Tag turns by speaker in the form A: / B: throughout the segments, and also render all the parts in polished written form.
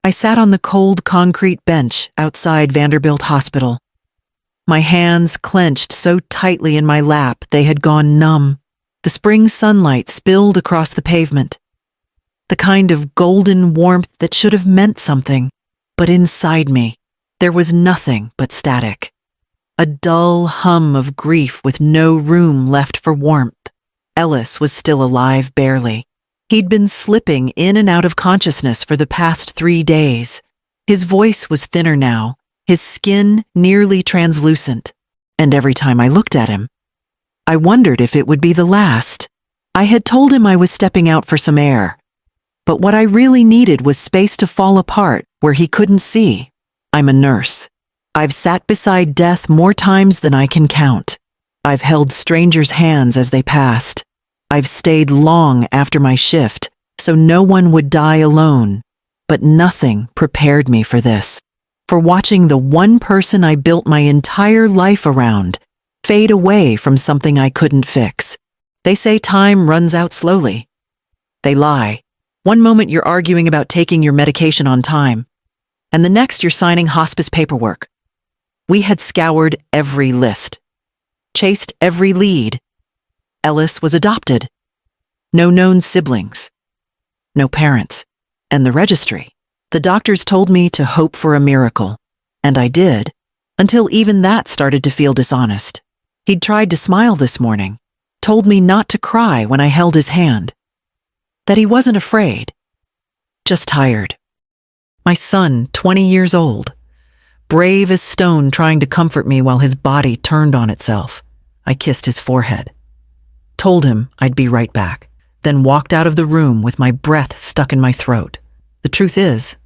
A: I sat on the cold concrete bench outside Vanderbilt Hospital. My hands clenched so tightly in my lap they had gone numb. The spring sunlight spilled across the pavement. The kind of golden warmth that should have meant something, but inside me, there was nothing but static. A dull hum of grief with no room left for warmth. Ellis was still alive barely. He'd been slipping in and out of consciousness for the past 3 days. His voice was thinner now, his skin nearly translucent, and every time I looked at him, I wondered if it would be the last. I had told him I was stepping out for some air, but what I really needed was space to fall apart where he couldn't see. I'm a nurse. I've sat beside death more times than I can count. I've held strangers' hands as they passed. I've stayed long after my shift so no one would die alone, but nothing prepared me for this, for watching the one person I built my entire life around fade away from something I couldn't fix. They say time runs out slowly. They lie. One moment you're arguing about taking your medication on time, and the next you're signing hospice paperwork. We had scoured every list, chased every lead. Ellis was adopted. No known siblings. No parents. And the registry. The doctors told me to hope for a miracle. And I did, until even that started to feel dishonest. He'd tried to smile this morning, told me not to cry when I held his hand. That he wasn't afraid. Just tired. My son, 20 years old. Brave as stone, trying to comfort me while his body turned on itself. I kissed his forehead. Told him I'd be right back, then walked out of the room with my breath stuck in my throat. The truth is,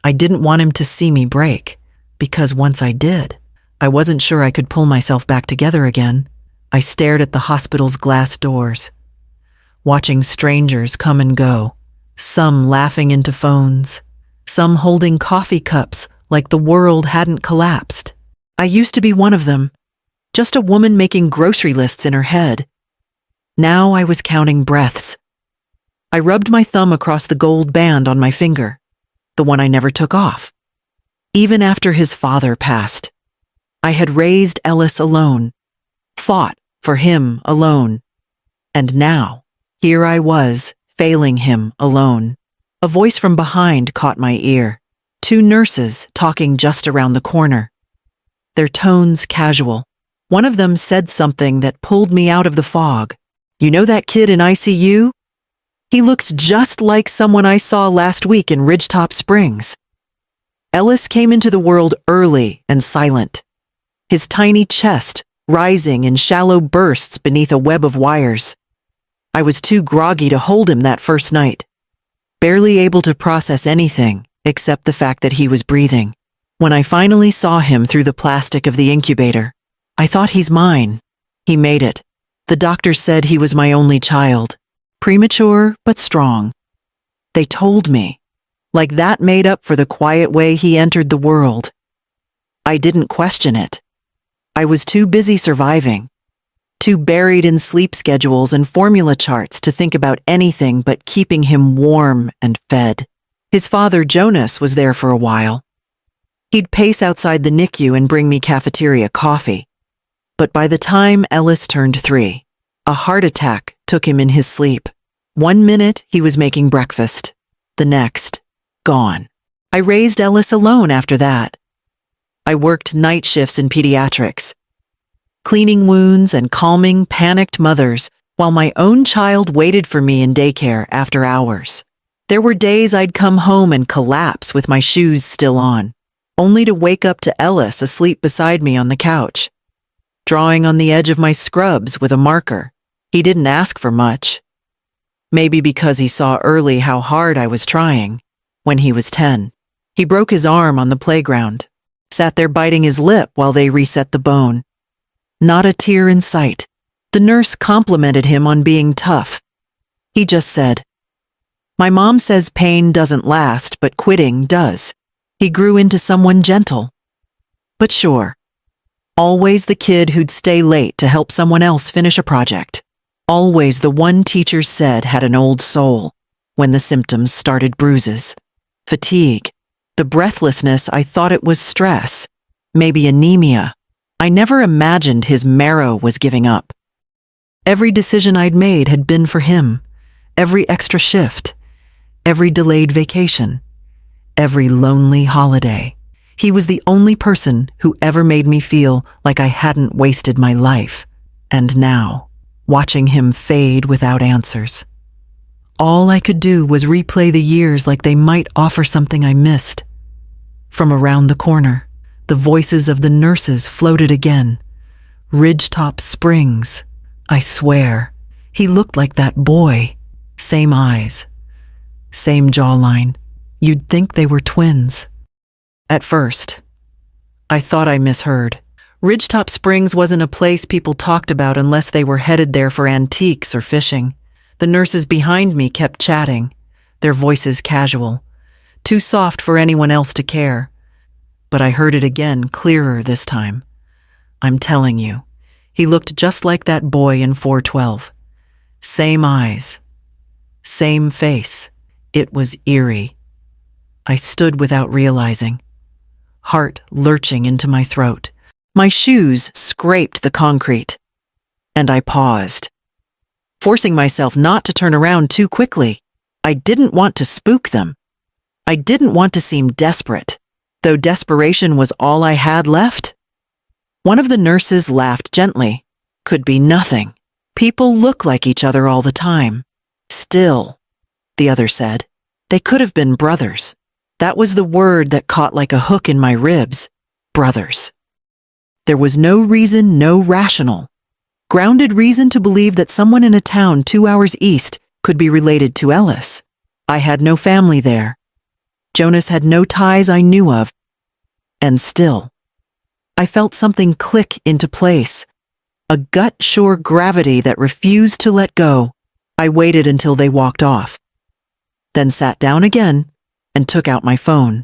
A: I didn't want him to see me break, because once I did, I wasn't sure I could pull myself back together again. I stared at the hospital's glass doors, watching strangers come and go, some laughing into phones, some holding coffee cups like the world hadn't collapsed. I used to be one of them, just a woman making grocery lists in her head. Now I was counting breaths. I rubbed my thumb across the gold band on my finger, the one I never took off. Even after his father passed, I had raised Ellis alone, fought for him alone. And now, here I was, failing him alone. A voice from behind caught my ear. 2 nurses talking just around the corner. Their tones casual. One of them said something that pulled me out of the fog. "You know that kid in ICU? He looks just like someone I saw last week in Ridgetop Springs." Ellis came into the world early and silent, his tiny chest rising in shallow bursts beneath a web of wires. I was too groggy to hold him that first night, barely able to process anything except the fact that he was breathing. When I finally saw him through the plastic of the incubator, I thought, he's mine. He made it. The doctor said he was my only child, premature but strong. They told me, like that made up for the quiet way he entered the world. I didn't question it. I was too busy surviving, too buried in sleep schedules and formula charts to think about anything but keeping him warm and fed. His father, Jonas, was there for a while. He'd pace outside the NICU and bring me cafeteria coffee. But by the time Ellis turned 3, a heart attack took him in his sleep. 1 minute, he was making breakfast. The next, gone. I raised Ellis alone after that. I worked night shifts in pediatrics, cleaning wounds and calming panicked mothers while my own child waited for me in daycare after hours. There were days I'd come home and collapse with my shoes still on, only to wake up to Ellis asleep beside me on the couch, drawing on the edge of my scrubs with a marker. He didn't ask for much. Maybe because he saw early how hard I was trying. When he was 10, he broke his arm on the playground, sat there biting his lip while they reset the bone. Not a tear in sight. The nurse complimented him on being tough. He just said, "My mom says pain doesn't last, but quitting does." He grew into someone gentle, but sure. Always the kid who'd stay late to help someone else finish a project. Always the one teachers said had an old soul when the symptoms started bruises. fatigue. The breathlessness, I thought it was stress, maybe anemia. I never imagined his marrow was giving up. Every decision I'd made had been for him. Every extra shift, every delayed vacation, every lonely holiday. He was the only person who ever made me feel like I hadn't wasted my life. And now, watching him fade without answers. All I could do was replay the years like they might offer something I missed. From around the corner, the voices of the nurses floated again. Ridgetop Springs. I swear, he looked like that boy. Same eyes, same jawline. You'd think they were twins. At first, I thought I misheard. Ridgetop Springs wasn't a place people talked about unless they were headed there for antiques or fishing. The nurses behind me kept chatting, their voices casual, too soft for anyone else to care. But I heard it again, clearer this time. I'm telling you, he looked just like that boy in 412. Same eyes, same face. It was eerie. I stood without realizing, heart lurching into my throat. My shoes scraped the concrete, and I paused, forcing myself not to turn around too quickly. I didn't want to spook them. I didn't want to seem desperate, though desperation was all I had left. One of the nurses laughed gently. Could be nothing. People look like each other all the time. Still, the other said, they could have been brothers. That was the word that caught like a hook in my ribs. Brothers. There was no reason, no rational, grounded reason to believe that someone in a town 2 hours east could be related to Ellis. I had no family there. Jonas had no ties I knew of. And still, I felt something click into place, a gut-sure gravity that refused to let go. I waited until they walked off, then sat down again and took out my phone.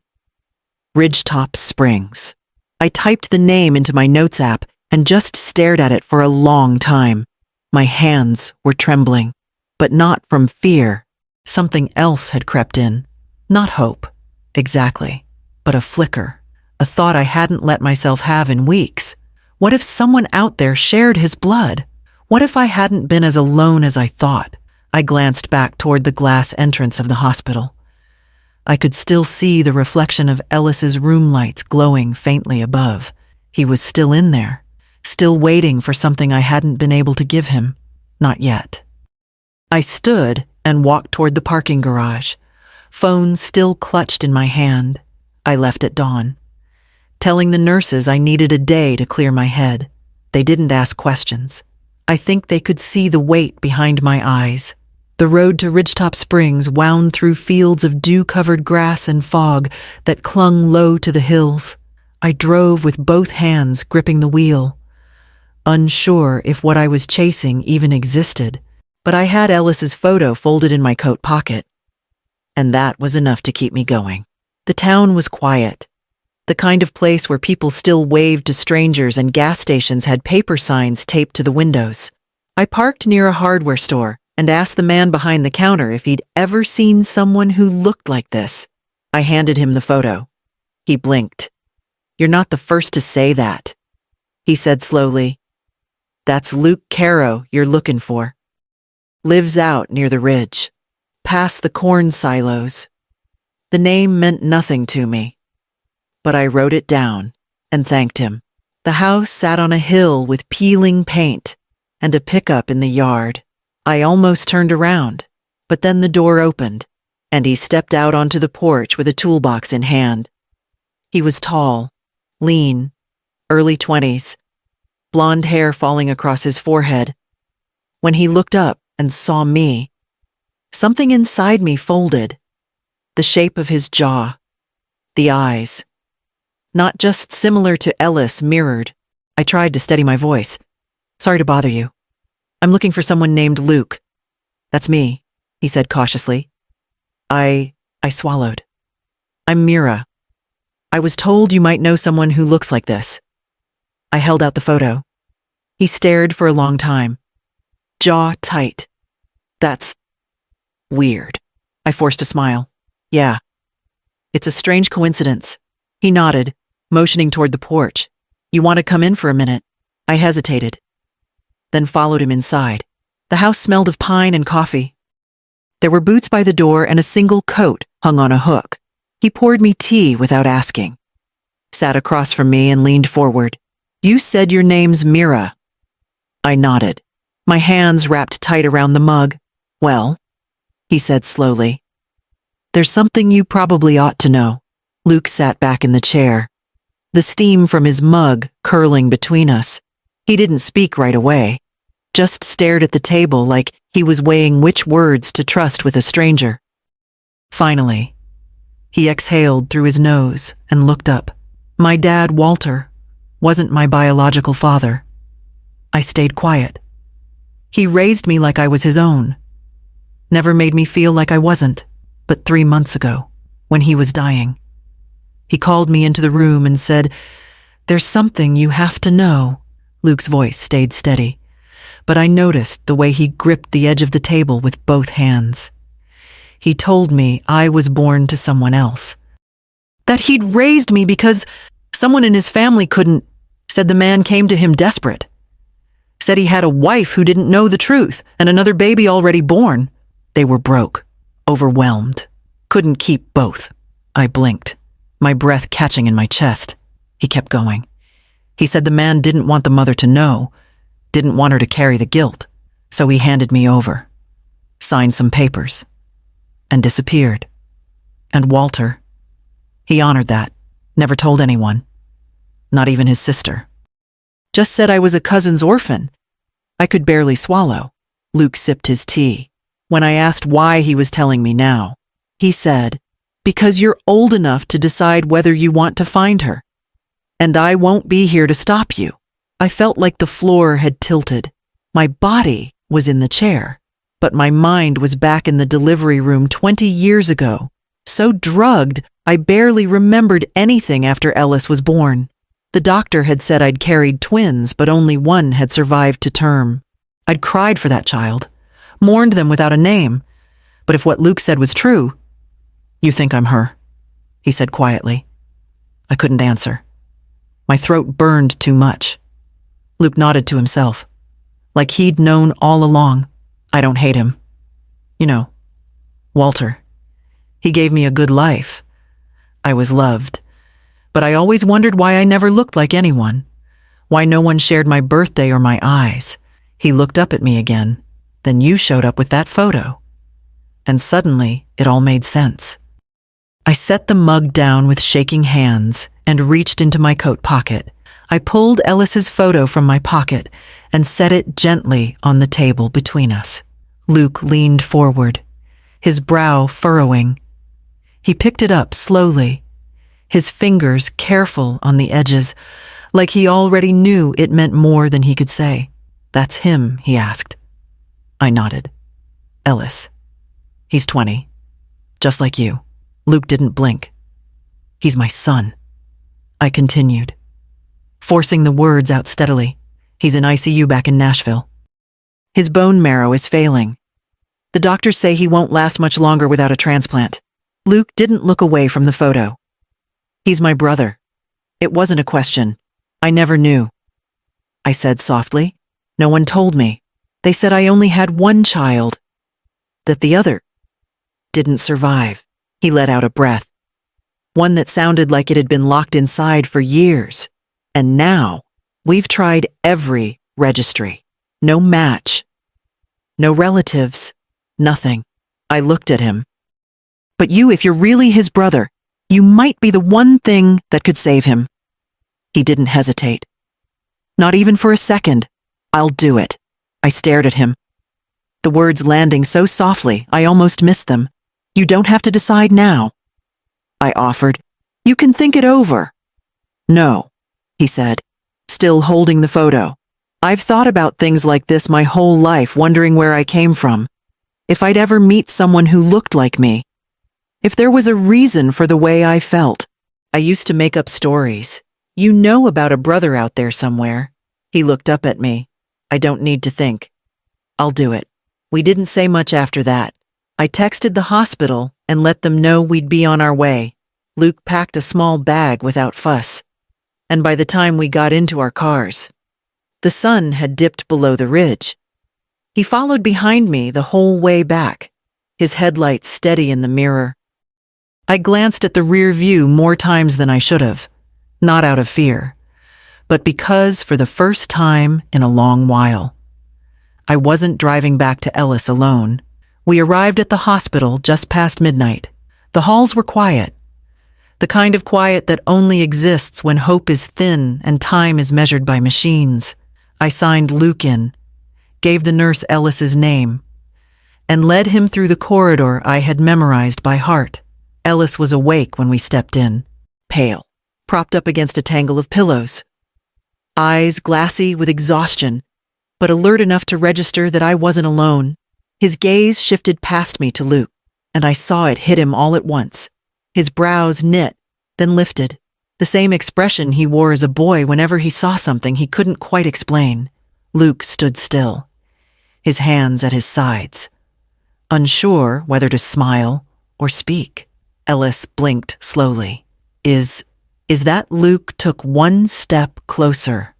A: Ridgetop Springs. I typed the name into my notes app and just stared at it for a long time. My hands were trembling, but not from fear. Something else had crept in. Not hope, exactly, but a flicker, a thought I hadn't let myself have in weeks. What if someone out there shared his blood? What if I hadn't been as alone as I thought? I glanced back toward the glass entrance of the hospital. I could still see the reflection of Ellis's room lights glowing faintly above. He was still in there, still waiting for something I hadn't been able to give him. Not yet. I stood and walked toward the parking garage, phone still clutched in my hand. I left at dawn, telling the nurses I needed a day to clear my head. They didn't ask questions. I think they could see the weight behind my eyes. The road to Ridgetop Springs wound through fields of dew-covered grass and fog that clung low to the hills. I drove with both hands gripping the wheel, unsure if what I was chasing even existed. But I had Ellis's photo folded in my coat pocket, and that was enough to keep me going. The town was quiet, the kind of place where people still waved to strangers and gas stations had paper signs taped to the windows. I parked near a hardware store and asked the man behind the counter if he'd ever seen someone who looked like this. I handed him the photo. He blinked. "You're not the first to say that," he said slowly. "That's Luke Caro you're looking for. Lives out near the ridge, past the corn silos." The name meant nothing to me, but I wrote it down and thanked him. The house sat on a hill with peeling paint and a pickup in the yard. I almost turned around, but then the door opened, and he stepped out onto the porch with a toolbox in hand. He was tall, lean, early 20s, blonde hair falling across his forehead. When he looked up and saw me, something inside me folded. The shape of his jaw, the eyes, not just similar to Ellis, mirrored. I tried to steady my voice. "Sorry to bother you. I'm looking for someone named Luke." "That's me," he said cautiously. I swallowed. "I'm Mira. I was told you might know someone who looks like this." I held out the photo. He stared for a long time, jaw tight. "That's weird." I forced a smile. "Yeah, It's a strange coincidence. He nodded, motioning toward the porch. You want to come in for a minute? I hesitated, then followed him inside. The house smelled of pine and coffee. There were boots by the door and a single coat hung on a hook. He poured me tea without asking, sat across from me and leaned forward. You said your name's Mira. I nodded, my hands wrapped tight around the mug. Well, he said slowly, there's something you probably ought to know. Luke sat back in the chair, the steam from his mug curling between us. He didn't speak right away, just stared at the table like he was weighing which words to trust with a stranger. Finally, he exhaled through his nose and looked up. My dad, Walter, wasn't my biological father. I stayed quiet. He raised me like I was his own. Never made me feel like I wasn't. But 3 months ago, when he was dying, he called me into the room and said, there's something you have to know. Luke's voice stayed steady, but I noticed the way he gripped the edge of the table with both hands. He told me I was born to someone else. That he'd raised me because someone in his family couldn't. Said the man came to him desperate. Said he had a wife who didn't know the truth and another baby already born. They were broke, overwhelmed, couldn't keep both. I blinked, my breath catching in my chest. He kept going. He said the man didn't want the mother to know, didn't want her to carry the guilt, so he handed me over, signed some papers, and disappeared. And Walter, he honored that, never told anyone, not even his sister. Just said I was a cousin's orphan. I could barely swallow. Luke sipped his tea. When I asked why he was telling me now, he said, because you're old enough to decide whether you want to find her. And I won't be here to stop you. I felt like the floor had tilted. My body was in the chair, but my mind was back in the delivery room 20 years ago, so drugged I barely remembered anything after Ellis was born. The doctor had said I'd carried twins, but only one had survived to term. I'd cried for that child, mourned them without a name. But if what Luke said was true, you think I'm her, he said quietly. I couldn't answer. My throat burned too much. Luke nodded to himself, like he'd known all along. I don't hate him. You know, Walter. He gave me a good life. I was loved. But I always wondered why I never looked like anyone, why no one shared my birthday or my eyes. He looked up at me again. Then you showed up with that photo. And suddenly, it all made sense. I set the mug down with shaking hands and reached into my coat pocket. I pulled Ellis's photo from my pocket and set it gently on the table between us. Luke leaned forward, his brow furrowing. He picked it up slowly, his fingers careful on the edges, like he already knew it meant more than he could say. That's him, he asked. I nodded. Ellis. He's 20. Just like you. Luke didn't blink. He's my son. I continued, forcing the words out steadily. He's in ICU back in Nashville. His bone marrow is failing. The doctors say he won't last much longer without a transplant. Luke didn't look away from the photo. He's my brother. It wasn't a question. I never knew. I said softly. No one told me. They said I only had one child, that the other didn't survive. He let out a breath, one that sounded like it had been locked inside for years. And now, we've tried every registry. No match. No relatives. Nothing. I looked at him. But you, if you're really his brother, you might be the one thing that could save him. He didn't hesitate. Not even for a second. I'll do it. I stared at him, the words landing so softly I almost missed them. You don't have to decide now, I offered. You can think it over. No, he said, still holding the photo. I've thought about things like this my whole life, wondering where I came from. If I'd ever meet someone who looked like me. If there was a reason for the way I felt. I used to make up stories. You know about a brother out there somewhere. He looked up at me. I don't need to think. I'll do it. We didn't say much after that. I texted the hospital and let them know we'd be on our way. Luke packed a small bag without fuss, and by the time we got into our cars, the sun had dipped below the ridge. He followed behind me the whole way back, his headlights steady in the mirror. I glanced at the rear view more times than I should have, not out of fear, but because for the first time in a long while, I wasn't driving back to Ellis alone. We arrived at the hospital just past midnight. The halls were quiet, the kind of quiet that only exists when hope is thin and time is measured by machines. I signed Luke in, gave the nurse Ellis's name, and led him through the corridor I had memorized by heart. Ellis was awake when we stepped in, pale, propped up against a tangle of pillows, eyes glassy with exhaustion, but alert enough to register that I wasn't alone. His gaze shifted past me to Luke, and I saw it hit him all at once. His brows knit, then lifted, the same expression he wore as a boy whenever he saw something he couldn't quite explain. Luke stood still, his hands at his sides, unsure whether to smile or speak. Ellis blinked slowly. Is that Luke took one step closer,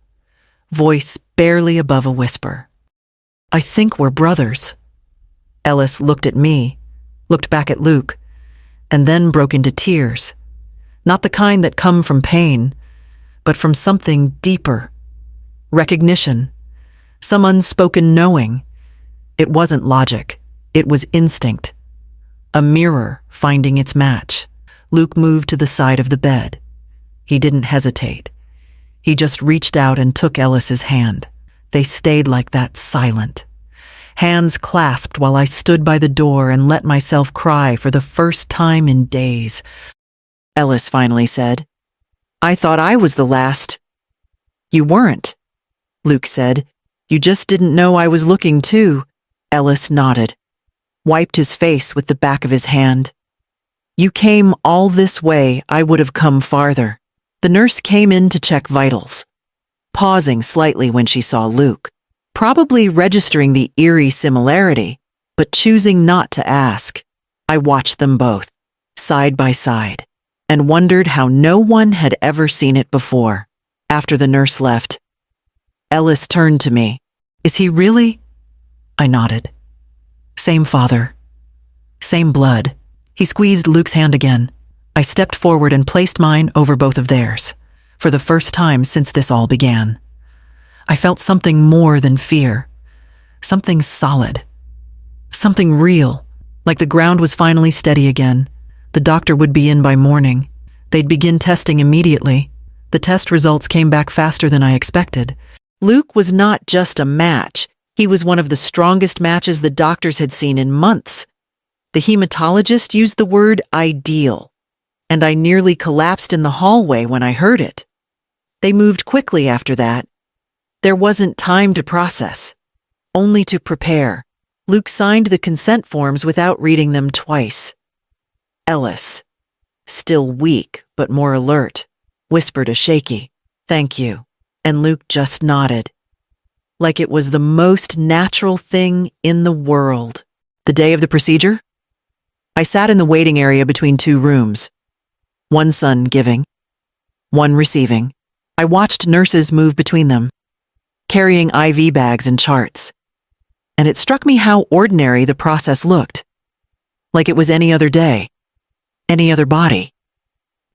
A: voice barely above a whisper. I think we're brothers. Ellis looked at me, looked back at Luke, and then broke into tears. Not the kind that come from pain, but from something deeper. Recognition. Some unspoken knowing. It wasn't logic. It was instinct. A mirror finding its match. Luke moved to the side of the bed. He didn't hesitate. He just reached out and took Ellis's hand. They stayed like that, silent. Hands clasped while I stood by the door and let myself cry for the first time in days. Ellis finally said, I thought I was the last. You weren't, Luke said. You just didn't know I was looking too. Ellis nodded, wiped his face with the back of his hand. You came all this way, I would have come farther. The nurse came in to check vitals, pausing slightly when she saw Luke, probably registering the eerie similarity, but choosing not to ask. I watched them both, side by side, and wondered how no one had ever seen it before. After the nurse left, Ellis turned to me. Is he really? I nodded. Same father. Same blood. He squeezed Luke's hand again. I stepped forward and placed mine over both of theirs, for the first time since this all began. I felt something more than fear. Something solid. Something real, like the ground was finally steady again. The doctor would be in by morning. They'd begin testing immediately. The test results came back faster than I expected. Luke was not just a match. He was one of the strongest matches the doctors had seen in months. The hematologist used the word ideal, and I nearly collapsed in the hallway when I heard it. They moved quickly after that. There wasn't time to process, only to prepare. Luke signed the consent forms without reading them twice. Ellis, still weak but more alert, whispered a shaky, "Thank you," and Luke just nodded, like it was the most natural thing in the world. The day of the procedure? I sat in the waiting area between two rooms, one son giving, one receiving. I watched nurses move between them, carrying IV bags and charts, and it struck me how ordinary the process looked, like it was any other day, any other body,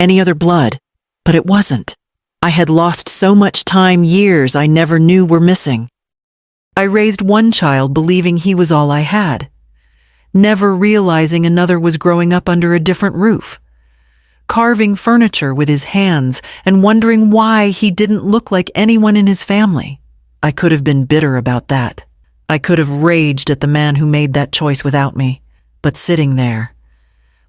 A: any other blood, but it wasn't. I had lost so much time, years I never knew were missing. I raised one child believing he was all I had, never realizing another was growing up under a different roof, carving furniture with his hands and wondering why he didn't look like anyone in his family. I could have been bitter about that. I could have raged at the man who made that choice without me, but sitting there,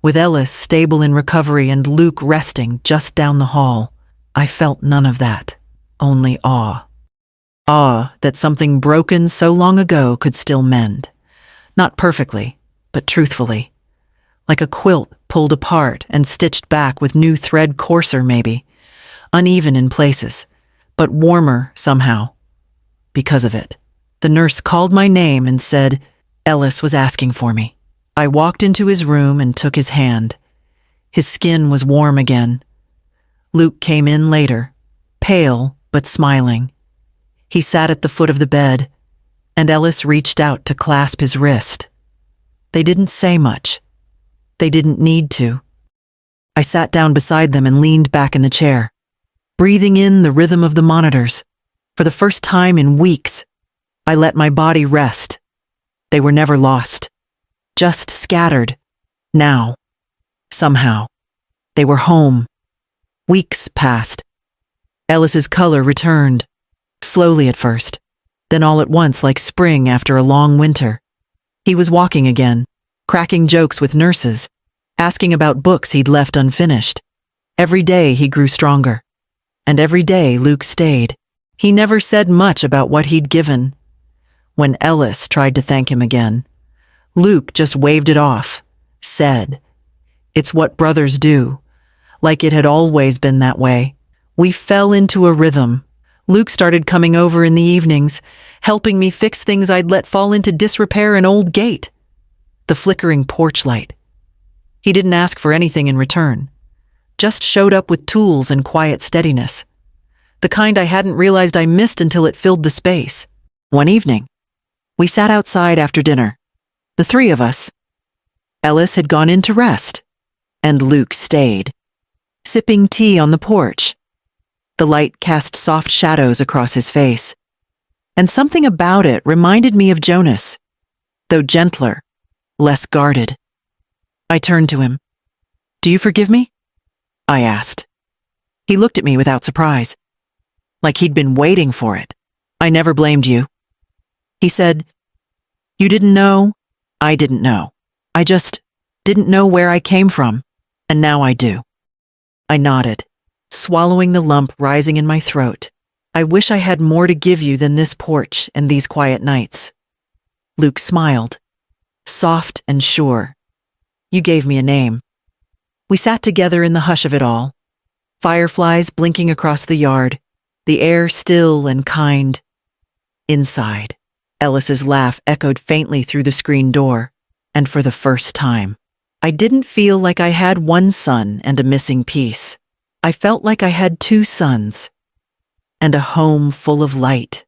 A: with Ellis stable in recovery and Luke resting just down the hall, I felt none of that, only awe. Awe that something broken so long ago could still mend. Not perfectly, but truthfully. Like a quilt pulled apart and stitched back with new thread, coarser maybe, uneven in places, but warmer somehow, because of it. The nurse called my name and said Ellis was asking for me. I walked into his room and took his hand. His skin was warm again. Luke came in later, pale but smiling. He sat at the foot of the bed, and Ellis reached out to clasp his wrist. They didn't say much. They didn't need to. I sat down beside them and leaned back in the chair, breathing in the rhythm of the monitors. For the first time in weeks, I let my body rest. They were never lost, just scattered. Now, somehow, they were home. Weeks passed. Ellis's color returned, slowly at first, then all at once like spring after a long winter. He was walking again, cracking jokes with nurses, asking about books he'd left unfinished. Every day he grew stronger, and every day Luke stayed. He never said much about what he'd given. When Ellis tried to thank him again, Luke just waved it off, said, "It's what brothers do," like it had always been that way. We fell into a rhythm. Luke started coming over in the evenings, helping me fix things I'd let fall into disrepair an old gate. The flickering porch light. He didn't ask for anything in return, just showed up with tools and quiet steadiness. The kind I hadn't realized I missed until it filled the space. One evening, we sat outside after dinner, the three of us. Ellis had gone in to rest, and Luke stayed, sipping tea on the porch. The light cast soft shadows across his face, and something about it reminded me of Jonas, though gentler, less guarded. I turned to him. "Do you forgive me?" I asked. He looked at me without surprise, like he'd been waiting for it. "I never blamed you." He said, "You didn't know, I didn't know. I just didn't know where I came from, and now I do." I nodded, swallowing the lump rising in my throat. "I wish I had more to give you than this porch and these quiet nights." Luke smiled, soft and sure. "You gave me a name." We sat together in the hush of it all, fireflies blinking across the yard, the air still and kind. Inside, Ellis's laugh echoed faintly through the screen door, and for the first time, I didn't feel like I had one son and a missing piece. I felt like I had two sons, and a home full of light.